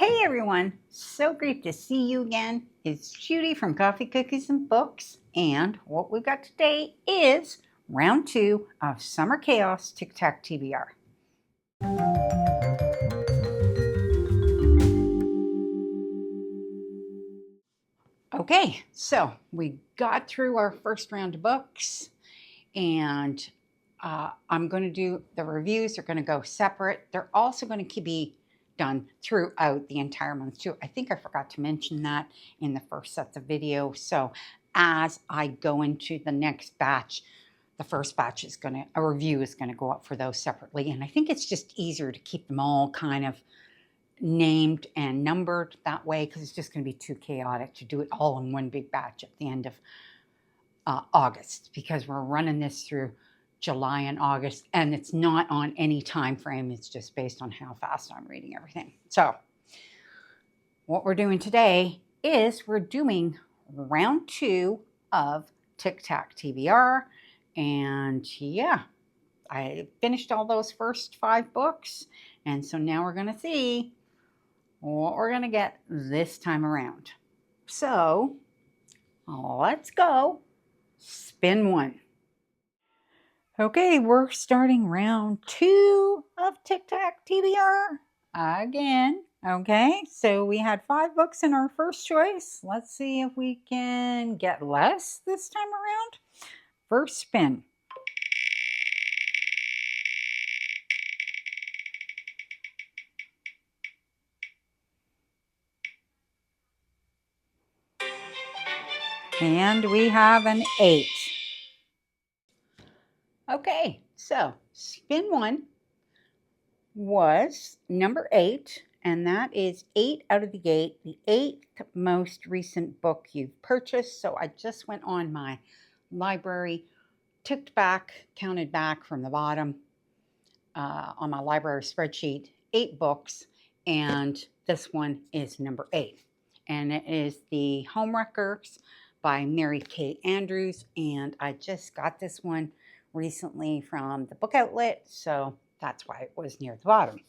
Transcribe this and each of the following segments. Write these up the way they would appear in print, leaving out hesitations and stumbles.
Hey everyone, so great to see you again. It's Judy from Coffee, Cookies, and Books, and what we've got today is round 2 of Summer Chaos TikTok TBR. Okay, so we got through our first round of books, and I'm going to do the reviews. They're going to go separate. They're also going to be done throughout the entire month too. I think I forgot to mention that in the first set of videos. So as I go into the next batch, the first batch is a review is going to go up for those separately. And I think it's just easier to keep them all kind of named and numbered that way, because it's just going to be too chaotic to do it all in one big batch at the end of August, because we're running this through July and August, and it's not on any time frame. It's just based on how fast I'm reading everything. So what we're doing today is we're doing round 2 of TikTok TBR. And yeah, I finished all those first 5 books. And so now we're going to see what we're going to get this time around. So let's go. Spin 1. Okay, we're starting round 2 of TikTok TBR again. Okay, so we had 5 books in our first choice. Let's see if we can get less this time around. First spin. And we have an 8. Okay, so spin 1 was number 8, and that is 8 out of the gate, the 8th most recent book you've purchased. So I just went on my library, ticked back, counted back from the bottom on my library spreadsheet, 8 books, and this one is number 8. And it is The Homewreckers by Mary Kay Andrews, and I just got this one recently from the book outlet, so that's why it was near the bottom.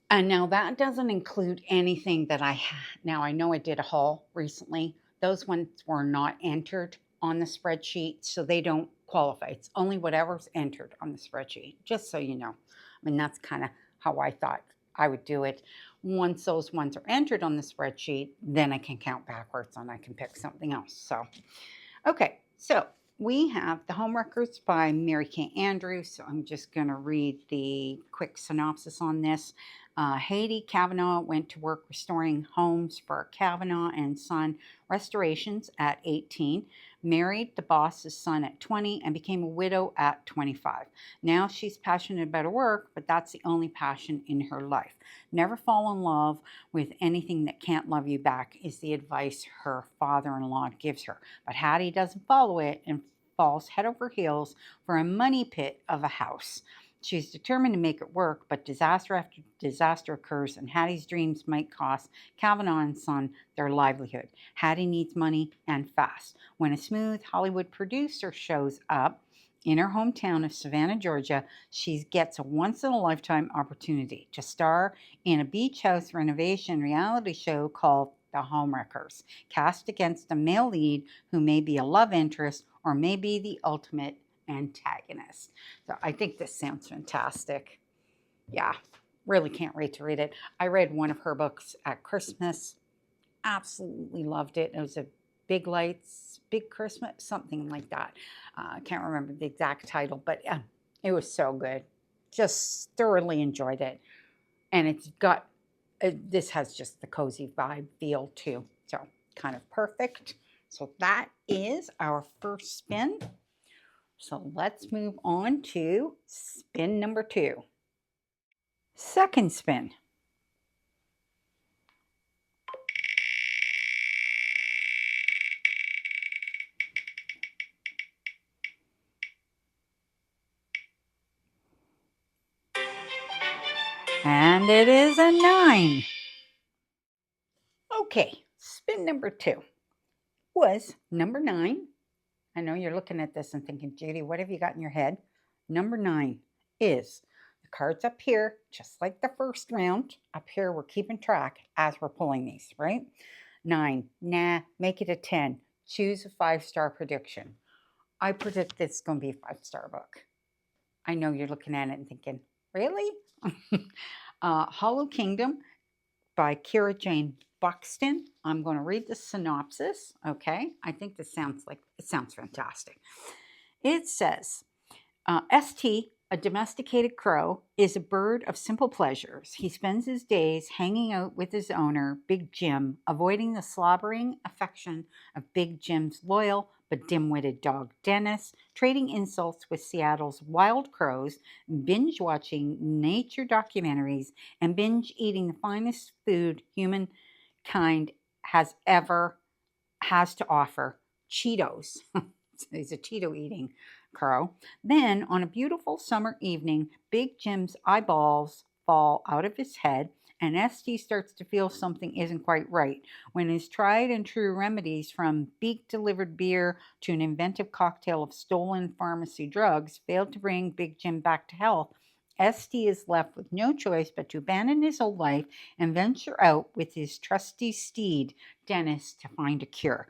And now that doesn't include anything that I had. Now I know I did a haul recently. Those ones were not entered on the spreadsheet, so they don't qualify. It's only whatever's entered on the spreadsheet, just so you know. I mean, that's kind of how I thought I would do it. Once those ones are entered on the spreadsheet, then I can count backwards and I can pick something else. So, okay, so we have The Homewreckers by Mary Kay Andrews. So I'm just going to read the quick synopsis on this. Haiti Kavanaugh went to work restoring homes for Kavanaugh and Son Restorations at 18, married the boss's son at 20, and became a widow at 25. Now she's passionate about her work, but that's the only passion in her life. Never fall in love with anything that can't love you back is the advice her father-in-law gives her. But Hattie doesn't follow it and falls head over heels for a money pit of a house. She's determined to make it work, but disaster after disaster occurs, and Hattie's dreams might cost Kavanaugh and Son their livelihood. Hattie needs money, and fast. When a smooth Hollywood producer shows up in her hometown of Savannah, Georgia, she gets a once-in-a-lifetime opportunity to star in a beach house renovation reality show called The Homewreckers, cast against a male lead who may be a love interest or may be the ultimate antagonist. So I think this sounds fantastic. Yeah, really can't wait to read it. I read one of her books at Christmas. Absolutely loved it. It was a Big Lights, Big Christmas, something like that. I can't remember the exact title, but it was so good. Just thoroughly enjoyed it. And it's got, this has just the cozy vibe feel too. So kind of perfect. So that is our first spin. So let's move on to spin number 2. Second spin. And it is a 9. Okay, spin number 2 was number 9. I know you're looking at this and thinking, Judy, what have you got in your head? Number 9 is The cards up here, just like the first round. Up here, we're keeping track as we're pulling these, right? 9, nah, make it a 10. Choose a 5-star prediction. I predict this is going to be a 5-star book. I know you're looking at it and thinking, really? Hollow Kingdom by Kira Jane Buxton. I'm going to read the synopsis, okay? I think this sounds fantastic. It says, ST, a domesticated crow, is a bird of simple pleasures. He spends his days hanging out with his owner, Big Jim, avoiding the slobbering affection of Big Jim's loyal but dim-witted dog Dennis, trading insults with Seattle's wild crows, binge-watching nature documentaries, and binge-eating the finest food humankind has to offer, Cheetos. He's a Cheeto-eating crow. Then, on a beautiful summer evening, Big Jim's eyeballs fall out of his head, and ST starts to feel something isn't quite right. When his tried and true remedies, from beak-delivered beer to an inventive cocktail of stolen pharmacy drugs, failed to bring Big Jim back to health, ST is left with no choice but to abandon his old life and venture out with his trusty steed, Dennis, to find a cure.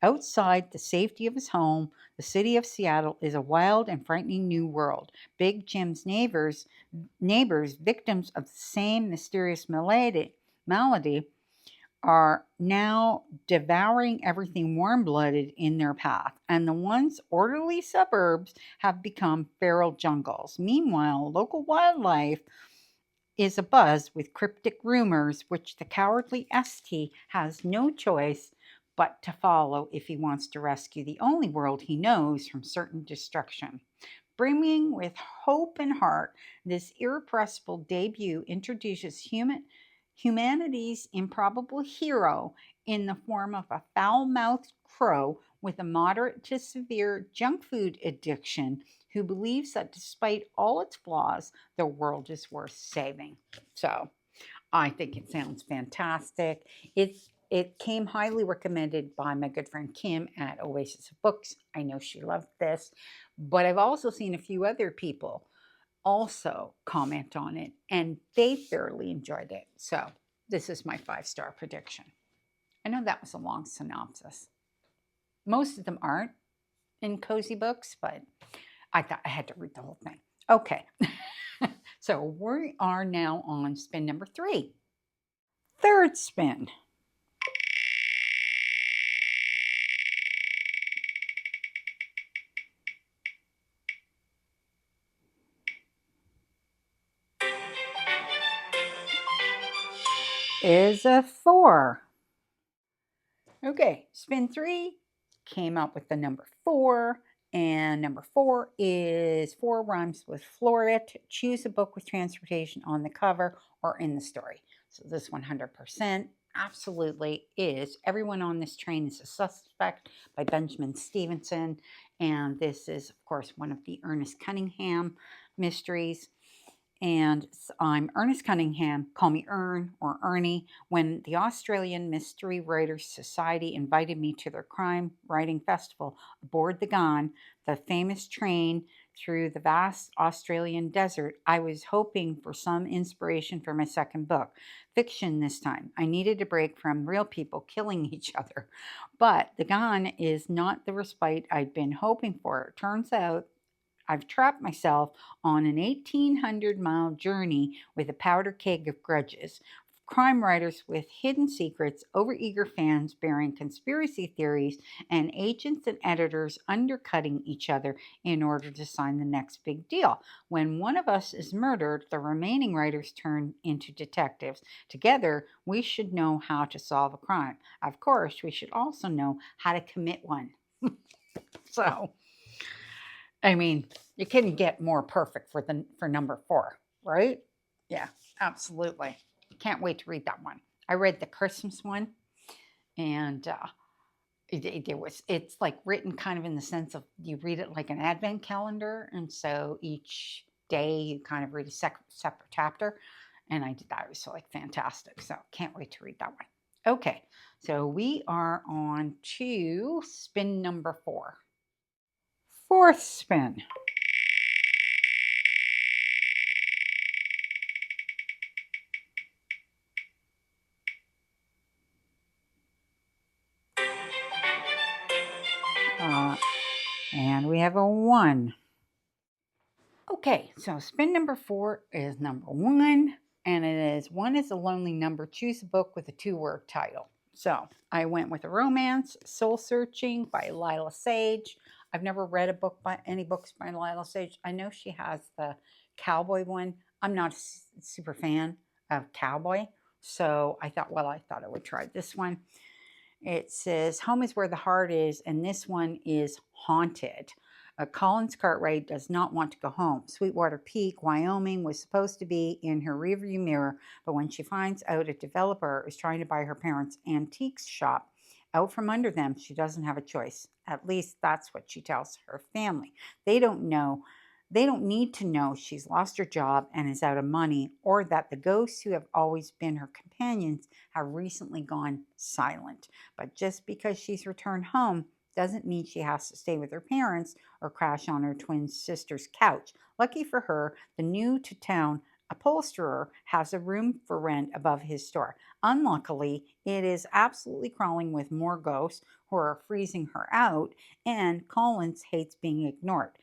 Outside the safety of his home, the city of Seattle is a wild and frightening new world. Big Jim's neighbors, victims of the same mysterious malady, are now devouring everything warm-blooded in their path, and the once orderly suburbs have become feral jungles. Meanwhile, local wildlife is abuzz with cryptic rumors, which the cowardly ST has no choice but to follow if he wants to rescue the only world he knows from certain destruction. Brimming with hope and heart, this irrepressible debut introduces humanity's improbable hero in the form of a foul-mouthed crow with a moderate to severe junk food addiction who believes that despite all its flaws, the world is worth saving. So, I think it sounds fantastic. It came highly recommended by my good friend Kim at Oasis of Books. I know she loved this, but I've also seen a few other people also comment on it, and they thoroughly enjoyed it. So this is my 5-star prediction. I know that was a long synopsis. Most of them aren't in cozy books, but I thought I had to read the whole thing. Okay. So we are now on spin number 3. Third spin. Is a 4. Okay, spin 3 came up with the number 4, and number 4 is 4 rhymes with floret. Choose a book with transportation on the cover or in the story. So this 100% absolutely is Everyone on This Train is a Suspect by Benjamin Stevenson, and this is, of course, one of the Ernest Cunningham mysteries. And I'm Ernest Cunningham, call me Ern or Ernie. When the Australian Mystery Writers Society invited me to their crime writing festival aboard the Gone, the famous train through the vast Australian desert, I was hoping for some inspiration for my second book. Fiction this time. I needed a break from real people killing each other. But the Gone is not the respite I'd been hoping for. It turns out I've trapped myself on an 1,800-mile journey with a powder keg of grudges. Crime writers with hidden secrets, overeager fans bearing conspiracy theories, and agents and editors undercutting each other in order to sign the next big deal. When one of us is murdered, the remaining writers turn into detectives. Together, we should know how to solve a crime. Of course, we should also know how to commit one. So, I mean, you couldn't get more perfect for number 4, right? Yeah, absolutely. Can't wait to read that one. I read the Christmas one, and it's like written kind of in the sense of you read it like an advent calendar, and so each day you kind of read a separate chapter, and I did that. It was like fantastic. So can't wait to read that one. Okay, so we are on to spin number 4. Fourth spin. And we have a 1. Okay, so spin number 4 is number 1. And it is 1 is a lonely number. Choose a book with a 2-word title. So I went with a romance, Soul Searching by Lila Sage. I've never read any books by Lila Sage. I know she has the cowboy one. I'm not a super fan of cowboy. So I thought I would try this one. It says, Home is where the heart is, and this one is haunted. Collins Cartwright does not want to go home. Sweetwater Peak, Wyoming was supposed to be in her rearview mirror, but when she finds out a developer is trying to buy her parents' antiques shop out from under them, she doesn't have a choice. At least that's what she tells her family. They don't need to know she's lost her job and is out of money, or that the ghosts who have always been her companions have recently gone silent. But just because she's returned home doesn't mean she has to stay with her parents or crash on her twin sister's couch. Lucky for her, the new-to-town upholsterer has a room for rent above his store. Unluckily, it is absolutely crawling with more ghosts who are freezing her out, and Collins hates being ignored.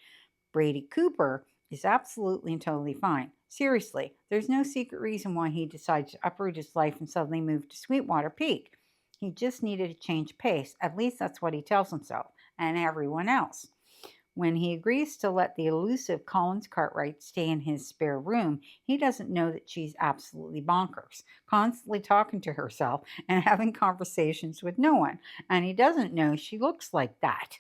Brady Cooper is absolutely and totally fine. Seriously, there's no secret reason why he decided to uproot his life and suddenly move to Sweetwater Peak. He just needed a change of pace. At least that's what he tells himself and everyone else. When he agrees to let the elusive Collins Cartwright stay in his spare room, he doesn't know that she's absolutely bonkers, constantly talking to herself and having conversations with no one. And he doesn't know she looks like that.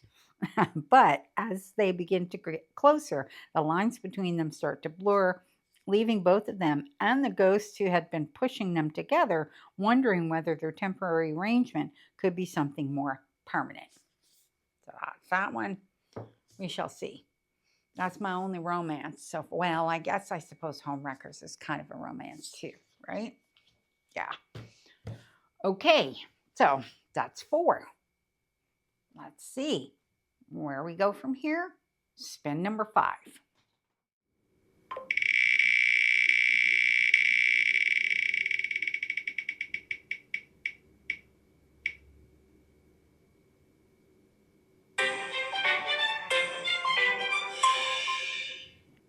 But as they begin to get closer, the lines between them start to blur, leaving both of them and the ghosts who had been pushing them together wondering whether their temporary arrangement could be something more permanent. So that's that one. We shall see. That's my only romance. So, well, I suppose Homewreckers is kind of a romance too, right? Yeah. Okay, so that's 4. Let's see where we go from here. Spin number 5.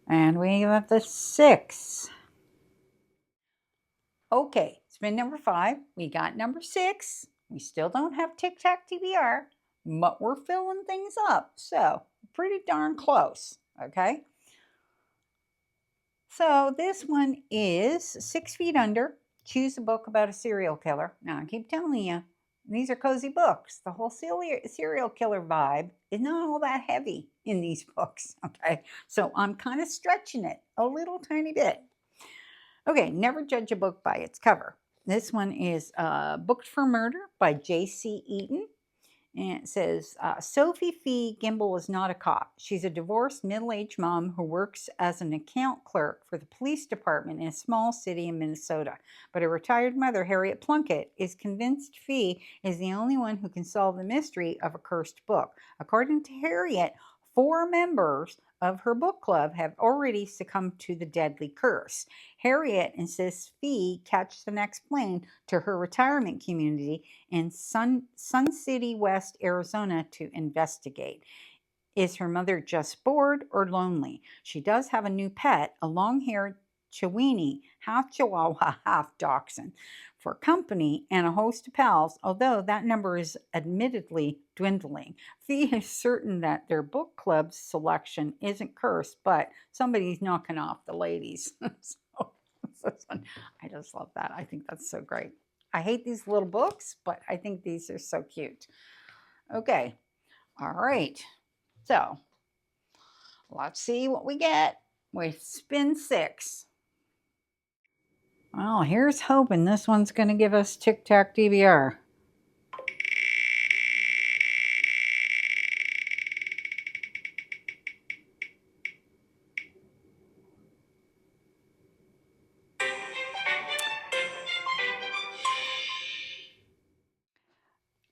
And we have the 6. Okay, spin number 5. We got number 6. We still don't have Tic-Tac TBR, but we're filling things up. So, pretty darn close, okay? So, this one is 6 Feet Under. Choose a book about a serial killer. Now, I keep telling you, these are cozy books. The whole serial killer vibe is not all that heavy in these books, okay? So, I'm kind of stretching it a little tiny bit. Okay, never judge a book by its cover. This one is Booked for Murder by J.C. Eaton. And it says, Sophie Fee Gimble is not a cop. She's a divorced middle-aged mom who works as an account clerk for the police department in a small city in Minnesota. But her retired mother, Harriet Plunkett, is convinced Fee is the only one who can solve the mystery of a cursed book. According to Harriet, 4 members of her book club have already succumbed to the deadly curse. Harriet insists Fee catch the next plane to her retirement community in Sun City, West Arizona to investigate. Is her mother just bored or lonely? She does have a new pet, a long-haired Chiweenie, half Chihuahua, half Dachshund, for company and a host of pals, although that number is admittedly dwindling. Fee is certain that their book club's selection isn't cursed, but somebody's knocking off the ladies. I just love that. I think that's so great. I hate these little books, but I think these are so cute. Okay. All right. So let's see what we get with spin 6. Well, here's hoping this one's going to give us Tic-Tac TBR.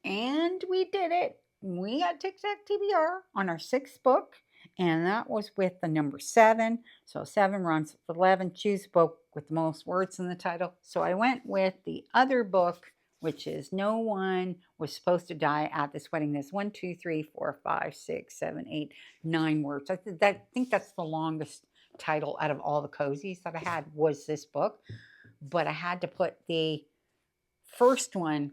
And we did it. We got Tic-Tac TBR on our 6th book, and that was with the number 7. So 7 runs with 11. Choose a book with the most words in the title. So I went with the other book which is no one was supposed to die at this wedding. There's 1, 2, 3, 4, 5, 6, 7, 8, 9 words. I think that's the longest title out of all the cozies that I had was this book. But I had to put the first one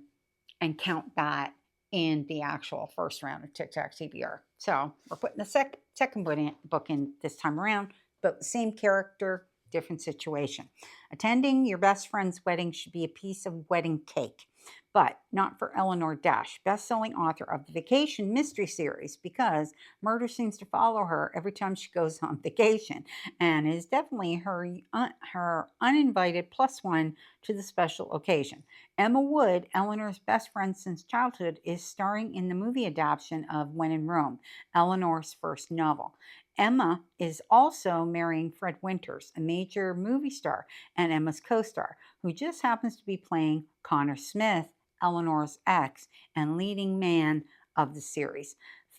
and count that in the actual first round of TikTok TBR. So we're putting the second book in this time around, but the same character, different situation. Attending your best friend's wedding should be a piece of wedding cake, but not for Eleanor Dash, best-selling author of the Vacation Mystery Series, because murder seems to follow her every time she goes on vacation, and is definitely her uninvited plus one to the special occasion. Emma Wood, Eleanor's best friend since childhood, is starring in the movie adaptation of When in Rome, Eleanor's first novel. Emma is also marrying Fred Winters, a major movie star and Emma's co-star, who just happens to be playing Connor Smith, Eleanor's ex and leading man of the series.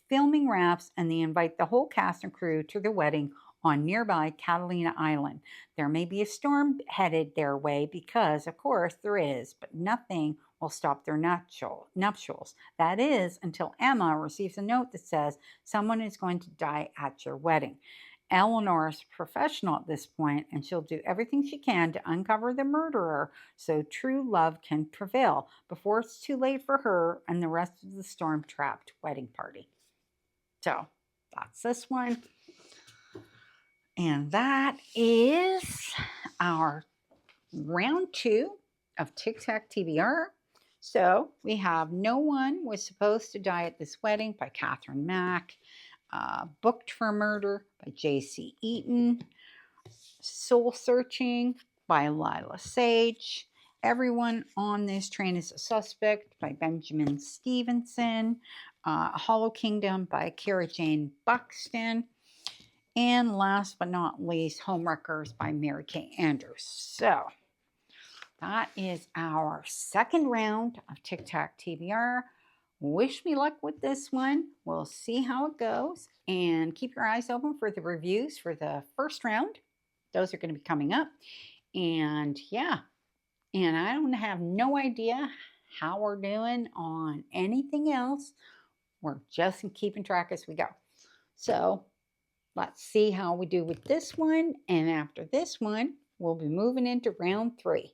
Filming wraps and they invite the whole cast and crew to the wedding on nearby Catalina Island. There may be a storm headed their way because, of course, there is, but nothing will stop their nuptials. That is, until Emma receives a note that says someone is going to die at your wedding. Eleanor is professional at this point, and she'll do everything she can to uncover the murderer so true love can prevail before it's too late for her and the rest of the storm-trapped wedding party. So that's this one. And that is our round 2 of TikTok TBR. So we have No One Was Supposed to Die at This Wedding by Catherine Mack. Booked for Murder by J.C. Eaton. Soul Searching by Lila Sage. Everyone on This Train is a Suspect by Benjamin Stevenson. Hollow Kingdom by Kara Jane Buxton. And last but not least, Homewreckers by Mary Kay Andrews. So that is our second round of TikTok TBR. Wish me luck with this one. We'll see how it goes. And keep your eyes open for the reviews for the first round. Those are going to be coming up. And yeah, and I don't have no idea how we're doing on anything else. We're just keeping track as we go. So let's see how we do with this one. And after this one, we'll be moving into round 3.